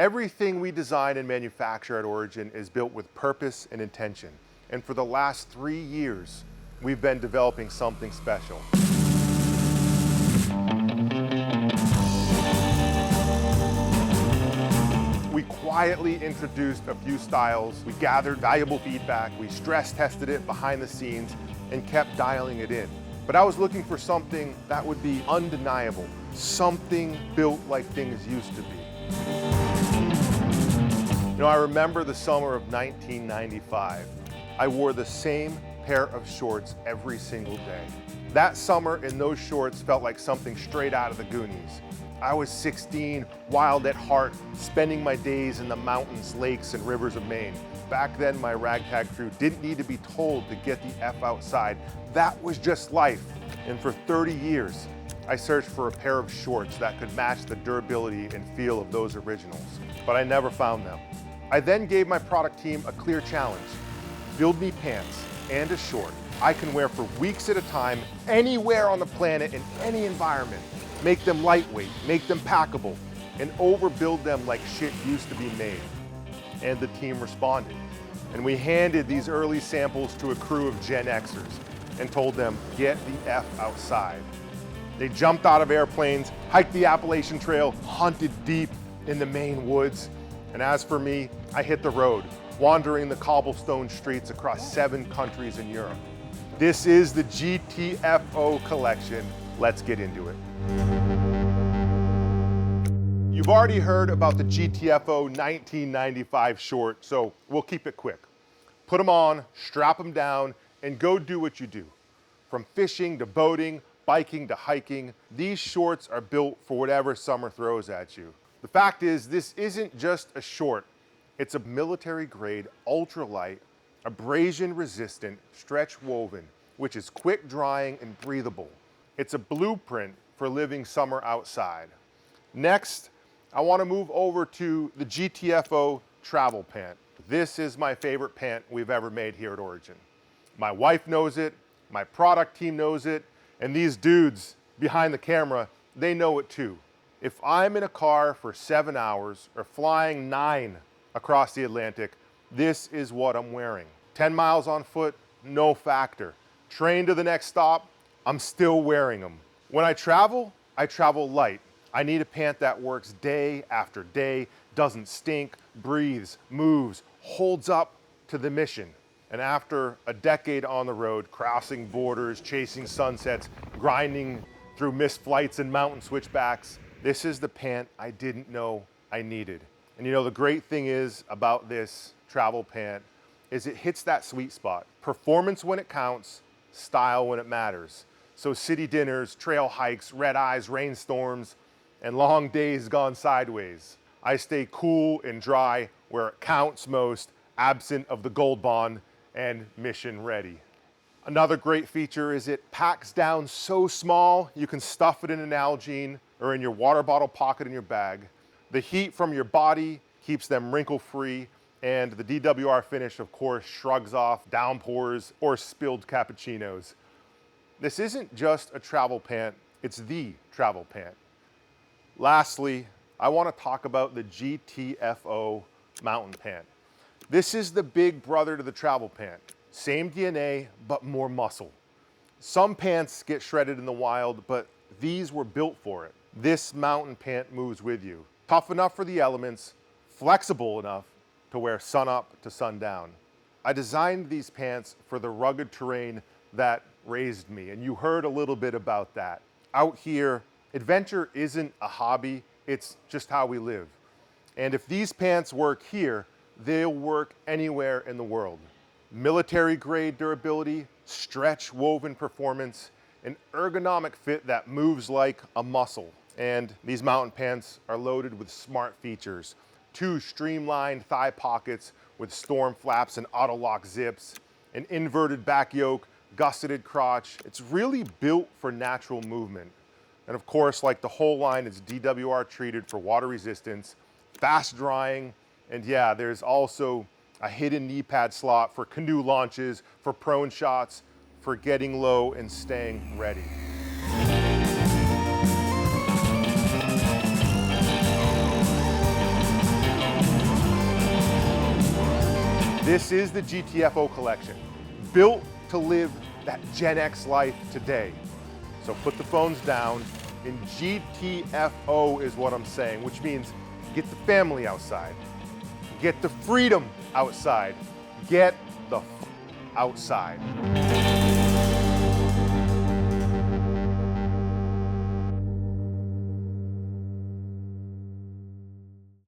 Everything we design and manufacture at Origin is built with purpose and intention. And for the last 3 years, we've been developing something special. We quietly introduced a few styles. We gathered valuable feedback. We stress tested it behind the scenes and kept dialing it in. But I was looking for something that would be undeniable, something built like things used to be. You know, I remember the summer of 1995. I wore the same pair of shorts every single day. That summer in those shorts felt like something straight out of the Goonies. I was 16, wild at heart, spending my days in the mountains, lakes, and rivers of Maine. Back then, my ragtag crew didn't need to be told to get the F outside. That was just life. And for 30 years, I searched for a pair of shorts that could match the durability and feel of those originals, but I never found them. I then gave my product team a clear challenge. Build me pants and a short I can wear for weeks at a time, anywhere on the planet, in any environment. Make them lightweight, make them packable, and overbuild them like shit used to be made. And the team responded. And we handed these early samples to a crew of Gen Xers and told them, get the F outside. They jumped out of airplanes, hiked the Appalachian Trail, hunted deep in the Maine woods. And as for me, I hit the road, wandering the cobblestone streets across 7 countries in Europe. This is the GTFO Collection. Let's get into it. You've already heard about the GTFO 1995 short, so we'll keep it quick. Put them on, strap them down, and go do what you do. From fishing to boating, biking to hiking, these shorts are built for whatever summer throws at you. The fact is, this isn't just a short. It's a military-grade, ultralight, abrasion-resistant, stretch woven, which is quick drying and breathable. It's a blueprint for living summer outside. Next, I want to move over to the GTFO travel pant. This is my favorite pant we've ever made here at Origin. My wife knows it, my product team knows it, and these dudes behind the camera, they know it too. If I'm in a car for 7 hours or flying 9 across the Atlantic, this is what I'm wearing. 10 miles on foot, no factor. Train to the next stop, I'm still wearing them. When I travel light. I need a pant that works day after day, doesn't stink, breathes, moves, holds up to the mission. And after a decade on the road, crossing borders, chasing sunsets, grinding through missed flights and mountain switchbacks, this is the pant I didn't know I needed. And you know, the great thing is about this travel pant is it hits that sweet spot. Performance when it counts, style when it matters. So city dinners, trail hikes, red eyes, rainstorms, and long days gone sideways. I stay cool and dry where it counts most, absent of the gold bond and mission ready. Another great feature is it packs down so small you can stuff it in an Nalgene or in your water bottle pocket in your bag. The heat from your body keeps them wrinkle-free, and the DWR finish, of course, shrugs off downpours or spilled cappuccinos. This isn't just a travel pant, it's the travel pant. Lastly, I want to talk about the GTFO mountain pant. This is the big brother to the travel pant. Same DNA, but more muscle. Some pants get shredded in the wild, but these were built for it. This mountain pant moves with you. Tough enough for the elements, flexible enough to wear sun up to sundown. I designed these pants for the rugged terrain that raised me, and you heard a little bit about that. Out here, adventure isn't a hobby, it's just how we live. And if these pants work here, they'll work anywhere in the world. Military grade durability, stretch woven performance, an ergonomic fit that moves like a muscle. And these mountain pants are loaded with smart features. 2 streamlined thigh pockets with storm flaps and auto lock zips, an inverted back yoke, gusseted crotch. It's really built for natural movement. And of course, like the whole line, it's DWR treated for water resistance, fast drying, and yeah, there's also a hidden knee pad slot for canoe launches, for prone shots, for getting low and staying ready. This is the GTFO Collection, built to live that Gen X life today. So put the phones down, and GTFO is what I'm saying, which means get the family outside, get the freedom outside, get the outside.